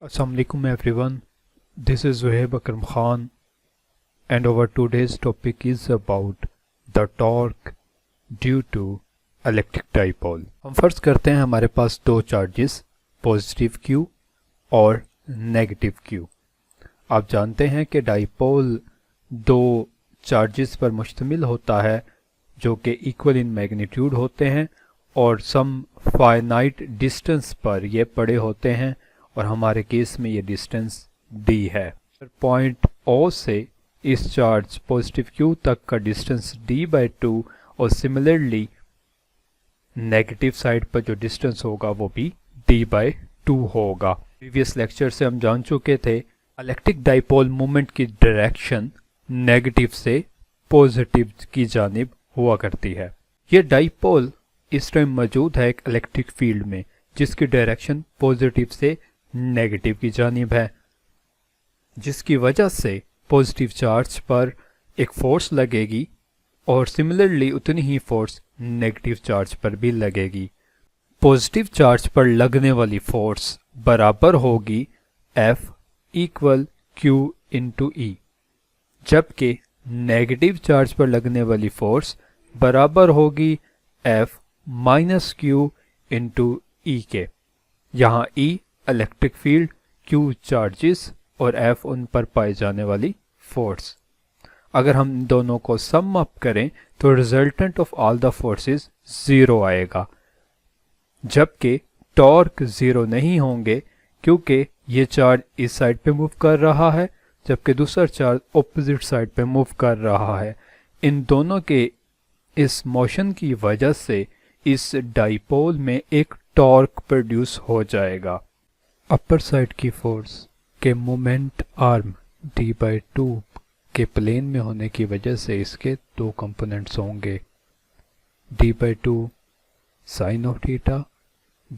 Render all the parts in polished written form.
Assalamualaikum everyone. This is Zuhaib Akram Khan and our today's topic is about the torque due to electric dipole. हम फर्ज करते हैं हमारे पास दो charges positive Q और negative Q. आप जानते हैं कि डाइपोल दो चार्जेस पर मुश्तमिल होता है जो कि इक्वल इन मैग्नीट्यूड होते हैं और सम फाइनाइट डिस्टेंस पर ये पड़े होते हैं और हमारे केस में ये डिस्टेंस d है. पॉइंट O से इस चार्ज पॉजिटिव Q तक का डिस्टेंस d/2 और सिमिलरली नेगेटिव साइड पर जो डिस्टेंस होगा वो भी d/2 होगा. प्रीवियस लेक्चर से हम जान चुके थे इलेक्ट्रिक डाइपोल मोमेंट की डायरेक्शन नेगेटिव से पॉजिटिव की जानिब हुआ करती है. ये डाइपोल इस टाइम मौजूद है एक इलेक्ट्रिक फील्ड में जिसकी डायरेक्शन पॉजिटिव से नेगेटिव की जानिब है, जिसकी वजह से पॉजिटिव चार्ज पर एक फोर्स लगेगी और सिमिलरली उतनी ही फोर्स नेगेटिव चार्ज पर भी लगेगी. पॉजिटिव चार्ज पर लगने वाली फोर्स बराबर होगी F equal Q into E, जबकि नेगेटिव चार्ज पर लगने वाली फोर्स बराबर होगी F minus Q into E के. यहाँ E electric field, Q charges और F उन पर पाई जाने वाली फोर्स. अगर हम दोनों को सम अप करें तो resultant of all the forces 0 आएगा, जबकि टॉर्क 0 नहीं होंगे क्योंकि ये चार्ज इस साइड पे मूव कर रहा है जबकि दूसरा चार्ज ऑपोजिट साइड पे मूव कर रहा है. इन दोनों के इस मोशन की वजह से इस डाइपोल में एक टॉर्क प्रोड्यूस हो जाएगा. अपर साइड की फोर्स के मोमेंट आर्म d/2 के प्लेन में होने की वजह से इसके दो कंपोनेंट्स होंगे, d/2 sine of theta,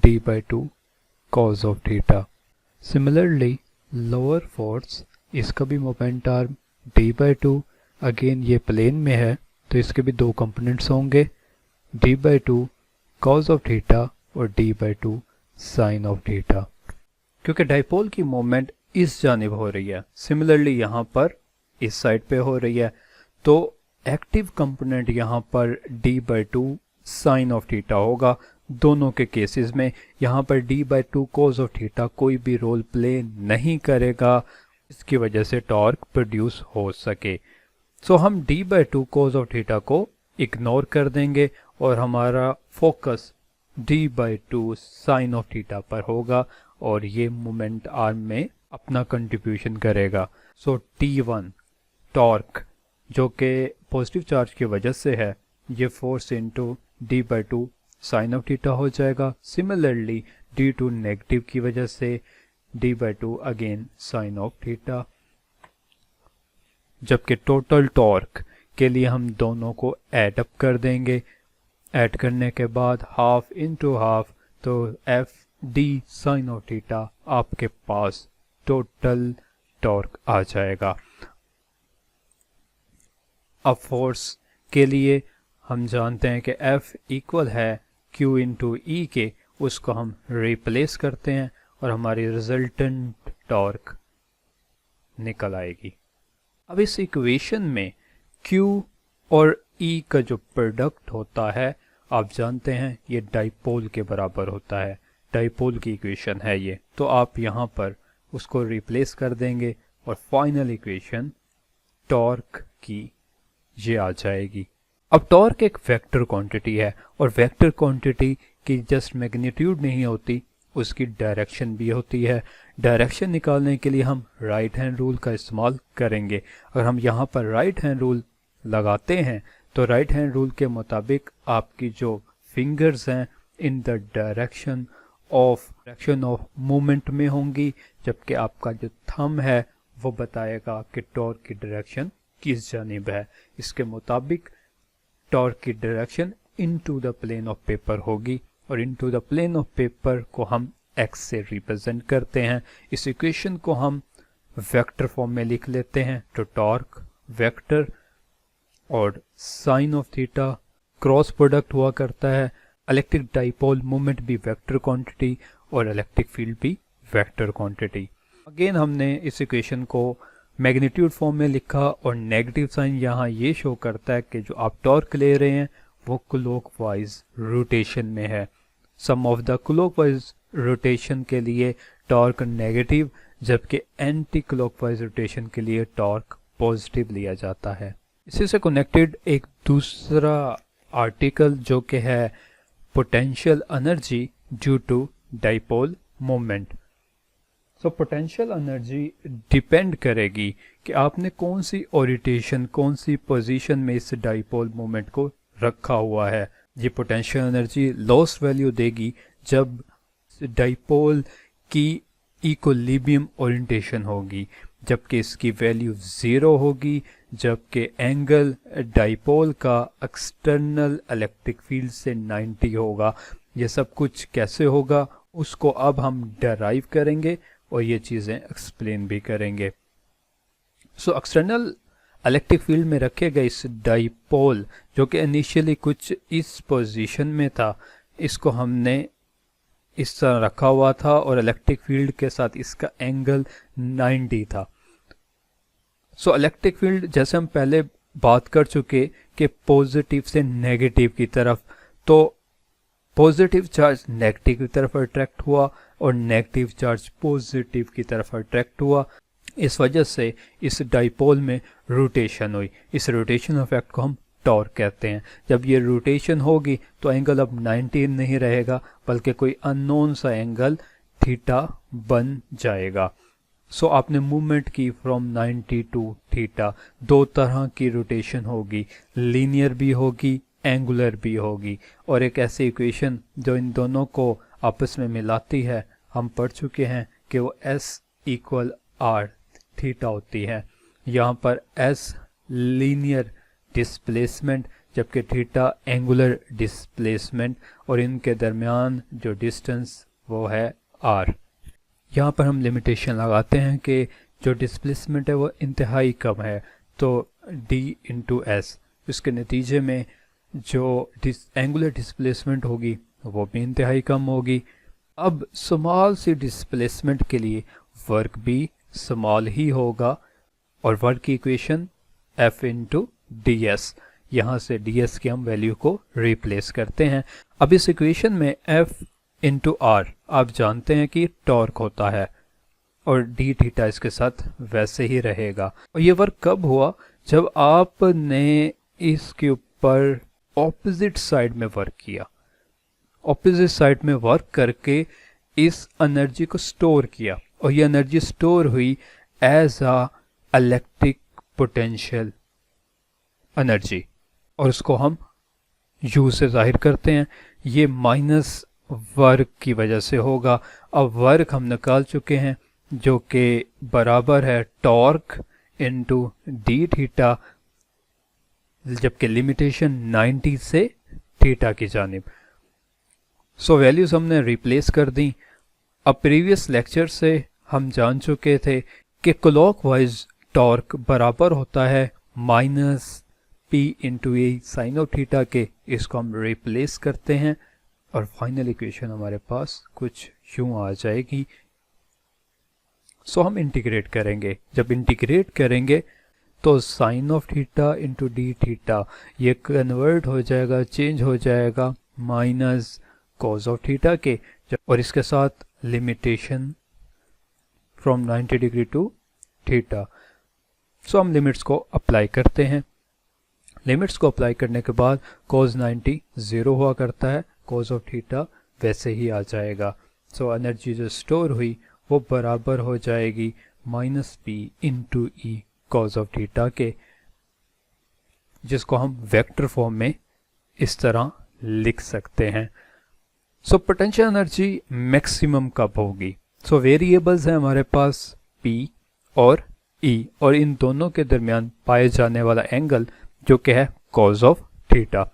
d/2 cos of theta. Similarly lower force, इसका भी मोमेंट आर्म d/2, अगेन ये प्लेन में है तो इसके भी दो कंपोनेंट्स होंगे, d/2 कॉज ऑफ थीटा और d/2 साइन ऑफ थीटा. क्योंकि डाइपोल की मोमेंट इस जानिब हो रही है, सिमिलरली यहाँ पर इस साइड पे हो रही है, तो एक्टिव कंपोनेंट यहाँ पर d/2 साइन ऑफ थीटा होगा. दोनों के केसेस में यहाँ पर d/2 कॉज ऑफ थीटा कोई भी रोल प्ले नहीं करेगा, इसकी वजह से टॉर्क प्रोड्यूस हो सके. सो हम d/2 कॉज ऑफ थीटा को इग्नोर कर देंगे और हमारा focus d/2 sine of theta पर होगा और ये मोमेंट आर्म में अपना कंट्रीब्यूशन करेगा. सो T1 टॉर्क जो कि पॉजिटिव चार्ज की वजह से है, ये force into d/2 sine of theta हो जाएगा. सिमिलरली d2 नेगेटिव की वजह से d/2 again sine of theta, जबकि टोटल टॉर्क के लिए हम दोनों को ऐड अप कर देंगे. ऐड करने के बाद हाफ इंटू हाफ तो F d sine of theta आपके पास टोटल टॉर्क आ जाएगा. अब फोर्स के लिए हम जानते हैं कि F इक्वल है Q इंटू E के, उसको हम रिप्लेस करते हैं और हमारी रिजल्टेंट टॉर्क निकल आएगी. अब इस इक्वेशन में Q और E का जो प्रोडक्ट होता है आप जानते हैं ये डाइपोल के बराबर होता है. डाइपोल की इक्वेशन है ये, तो आप यहाँ पर उसको रिप्लेस कर देंगे और फाइनल इक्वेशन टॉर्क की ये आ जाएगी. अब टॉर्क एक वेक्टर क्वांटिटी है और वेक्टर क्वांटिटी की जस्ट मैग्नीट्यूड नहीं होती, उसकी डायरेक्शन भी होती है. डायरेक्शन निकालने के लिए हम राइट हैंड रूल का इस्तेमाल करेंगे. अगर हम यहाँ पर राइट हैंड रूल लगाते हैं तो राइट हैंड रूल के मुताबिक आपकी जो फिंगर्स हैं in the direction of movement में होंगी, जबकि आपका जो थंब है वो बताएगा कि टॉर्क की डायरेक्शन किस जानिब है. इसके मुताबिक टॉर्क की direction into the plane of paper होगी और into the plane of paper को हम x से रिप्रेजेंट करते हैं. इस इक्वेशन को हम वेक्टर फॉर्म में लिख लेते हैं. तो टॉर्क वेक्टर और sine of theta cross product हुआ करता है. इलेक्ट्रिक डाइपोल मोमेंट भी वेक्टर क्वांटिटी और इलेक्ट्रिक फील्ड भी वेक्टर क्वांटिटी। अगेन हमने इस इक्वेशन को मैग्नीट्यूड फॉर्म में लिखा और नेगेटिव साइन यहाँ ये शो करता है कि जो आप टॉर्क ले रहे हैं वो क्लॉकवाइज रोटेशन में है। सम ऑफ द क्लॉकवाइज रोटेशन के लिए टॉर्क नेगेटिव, जबकि एंटी क्लॉकवाइज रोटेशन के लिए टॉर्क पॉजिटिव लिया जाता है। इसी से कनेक्टेड एक दूसरा आर्टिकल जो कि है potential energy due to dipole moment. So potential energy depend करेगी कि आपने कौन सी ओरिएंटेशन, कौन सी पोजीशन में इस डाइपोल मोमेंट को रखा हुआ है। ये पोटेंशियल एनर्जी लॉस वैल्यू देगी जब डाइपोल की इक्विलिब्रियम ओरिएंटेशन होगी, जबकि इसकी वैल्यू 0 होगी, जबकि एंगल डाइपोल का एक्सटर्नल इलेक्ट्रिक फील्ड से 90 होगा। ये सब कुछ कैसे होगा उसको अब हम डेराइव करेंगे और ये चीज़ें एक्सप्लेन भी करेंगे। सो एक्सटर्नल इलेक्ट्रिक फील्ड में रखे गए इस डाइपोल जो कि इनिशियली कुछ इस पोजीशन में था, इसको हमने इस तरह रखा हुआ था और इलेक्ट्रिक फील्ड के साथ इसका एंगल 90 था। सो इलेक्ट्रिक फील्ड जैसे हम पहले बात कर चुके कि पॉजिटिव से नेगेटिव की तरफ, तो पॉजिटिव चार्ज नेगेटिव की तरफ अट्रैक्ट हुआ और नेगेटिव चार्ज पॉजिटिव की तरफ अट्रैक्ट हुआ। इस वजह से इस डाइपोल में रोटेशन हुई। इस रोटेशन इफेक्ट को हम टॉर्क कहते हैं। जब ये रोटेशन होगी तो एंगल अब 90 नहीं रहेगा बल्कि कोई अननोन सा एंगल थीटा बन जाएगा। सो आपने मूवमेंट की फ्रॉम 90 टू थीटा। दो तरह की रोटेशन होगी, लीनियर भी होगी, एंगुलर भी होगी। और एक ऐसी इक्वेशन जो इन दोनों को आपस में मिलाती है हम पढ़ चुके हैं कि वो S इक्वल R थीटा होती है। यहाँ पर S लीनियर डिस्प्लेसमेंट जबकि थीटा एंगुलर डिस्प्लेसमेंट, और इनके दरमियान जो डिस्टेंस वो है R। यहाँ पर हम लिमिटेशन लगाते हैं कि जो डिस्प्लेसमेंट है वो इंतहाई कम है, तो D इंटू S। इसके नतीजे में जो एंगुलर डिस्प्लेसमेंट होगी वो भी इंतहाई कम होगी। अब स्मॉल सी डिस्प्लेसमेंट के लिए वर्क भी स्मॉल ही होगा और वर्क की इक्वेशन F इंटू ds। यहाँ से ds की हम वैल्यू को रिप्लेस करते हैं। अब इस इक्वेशन में F इंटू R आप जानते हैं कि टॉर्क होता है और d थीटा इसके साथ वैसे ही रहेगा। और ये वर्क कब हुआ? जब आपने इसके ऊपर ऑपोजिट साइड में वर्क किया। ऑपोजिट साइड में वर्क करके इस एनर्जी को स्टोर किया और ये एनर्जी स्टोर हुई as a electric potential energy और उसको हम U से जाहिर करते हैं। ये माइनस वर्क की वजह से होगा। अब वर्क हम निकाल चुके हैं जो कि बराबर है टॉर्क इंटू डी थीटा, जबकि लिमिटेशन 90 से थीटा की जानिब। सो वैल्यूज हमने रिप्लेस कर दी। अब प्रीवियस लेक्चर से हम जान चुके थे कि क्लॉकवाइज टॉर्क बराबर होता है minus P into E sine of theta के। इसको हम रिप्लेस करते हैं और फाइनल इक्वेशन हमारे पास कुछ यूं आ जाएगी। सो हम इंटीग्रेट करेंगे। जब इंटीग्रेट करेंगे तो sine of theta into d theta ये कन्वर्ट हो जाएगा, चेंज हो जाएगा माइनस कॉस ऑफ थीटा के, और इसके साथ limitation from 90 degree to theta. So हम लिमिट्स को अप्लाई करते हैं। लिमिट्स को अप्लाई करने के बाद cos 90 0 हुआ करता है, cos ऑफ थीटा वैसे ही आ जाएगा। सो एनर्जी जो स्टोर हुई वो बराबर हो जाएगी minus P into E cos of theta के, जिसको हम वेक्टर फॉर्म में इस तरह लिख सकते हैं। सो पोटेंशियल एनर्जी मैक्सिमम कब होगी? सो वेरिएबल्स हैं हमारे पास P और E और इन दोनों के दरमियान पाए जाने वाला एंगल जो कि है cos ऑफ थीटा।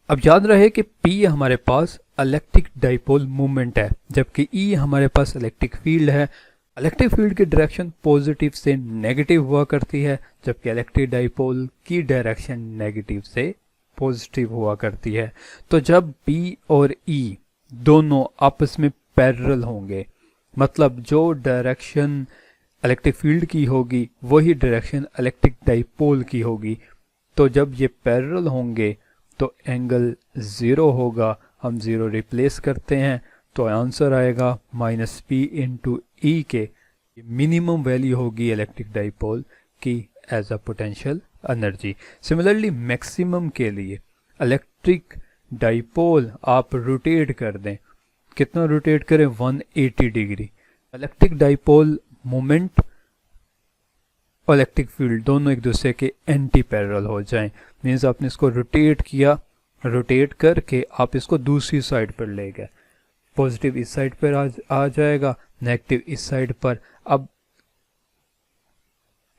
अब याद रहे कि P हमारे पास इलेक्ट्रिक डाइपोल मूवमेंट है जबकि E हमारे पास इलेक्ट्रिक फील्ड है। इलेक्ट्रिक फील्ड की डायरेक्शन पॉजिटिव से नेगेटिव हुआ करती है जबकि इलेक्ट्रिक डाइपोल की डायरेक्शन नेगेटिव से पॉजिटिव हुआ करती है। तो जब P और E दोनों आपस में पैरेलल होंगे, मतलब जो डायरेक्शन इलेक्ट्रिक फील्ड की होगी वही डायरेक्शन इलेक्ट्रिक डाइपोल की होगी। तो जब ये पैरेलल होंगे तो एंगल 0 होगा, हम 0 रिप्लेस करते हैं तो आंसर आएगा माइनस पी इंटू ई के। मिनिमम वैल्यू होगी इलेक्ट्रिक डाइपोल की as a potential energy. Similarly maximum के लिए इलेक्ट्रिक डाइपोल आप रोटेट कर दें, कितना रोटेट करें, 180 डिग्री। इलेक्ट्रिक डाइपोल मोमेंट और इलेक्ट्रिक फील्ड दोनों एक दूसरे के एंटी पैरेलल हो जाएं। मीन्स आपने इसको रोटेट किया, रोटेट करके आप इसको दूसरी साइड पर ले गए, पॉजिटिव इस साइड पर आ जाएगा, नेगेटिव इस साइड पर। अब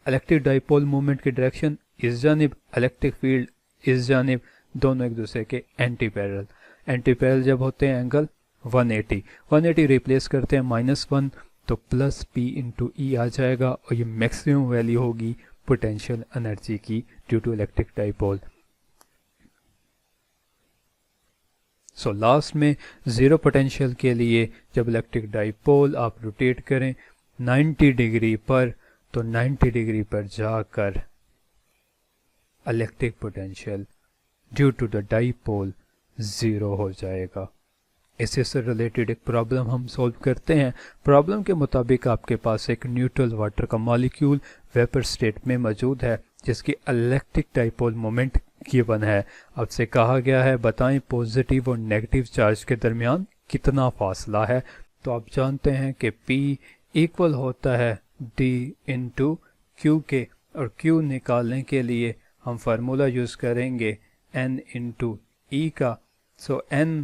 इलेक्ट्रिक डाइपोल मोमेंट की डायरेक्शन इस जानिब, इलेक्ट्रिक फील्ड इस जानिब, दोनों एक दूसरे के एंटी पैरेलल। एंटी पैरेलल जब होते हैं एंगल 180 रिप्लेस करते हैं -1 तो प्लस पी इंटू ई आ जाएगा और ये मैक्सिमम वैल्यू होगी पोटेंशियल एनर्जी की due to electric dipole. So last में 0 पोटेंशियल के लिए जब इलेक्ट्रिक डाइपोल आप रोटेट करें 90 डिग्री पर, तो 90 डिग्री पर जाकर electric potential due to the dipole 0 हो जाएगा। इससे से रिलेटेड एक प्रॉब्लम हम सॉल्व करते हैं। प्रॉब्लम के मुताबिक आपके पास एक न्यूट्रल वाटर का मॉलिक्यूल वेपर स्टेट में मौजूद है जिसकी इलेक्ट्रिक डाइपोल मोमेंट गिवन है। आपसे कहा गया है बताएं पॉजिटिव और नेगेटिव चार्ज के दरमियान कितना फासला है। तो आप जानते हैं कि P इक्वल होता है D इंटू क्यू के, और Q निकालने के लिए हम फार्मूला यूज़ करेंगे N इंटू ई का। सो N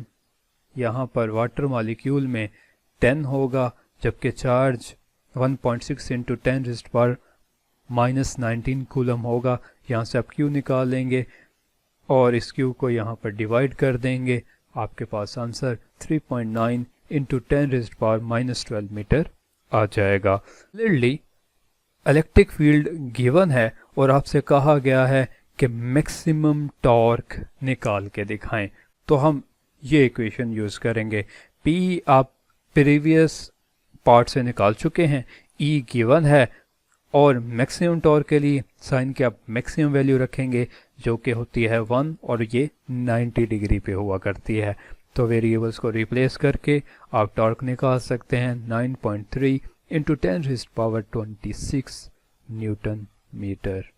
यहाँ पर वाटर मॉलिक्यूल में 10 होगा, जबकि चार्ज 1.6 इंटू 10⁻⁻19 कूलम होगा। यहाँ से आप Q निकालेंगे और इस Q को यहाँ पर डिवाइड कर देंगे, आपके पास आंसर 3.9 इंटू 10⁻⁻12 मीटर आ जाएगा। क्लियरली इलेक्ट्रिक फील्ड गिवन है और आपसे कहा गया है कि मैक्सिमम टॉर्क निकाल के दिखाएं, तो हम ये इक्वेशन यूज़ करेंगे। P आप प्रीवियस पार्ट से निकाल चुके हैं, E गिवन है और मैक्सिमम टॉर्क के लिए साइन के आप मैक्सिमम वैल्यू रखेंगे जो कि होती है 1 और ये 90 डिग्री पे हुआ करती है। तो वेरिएबल्स को रिप्लेस करके आप टॉर्क निकाल सकते हैं 9.3 इंटू 10⁻26 न्यूटन मीटर।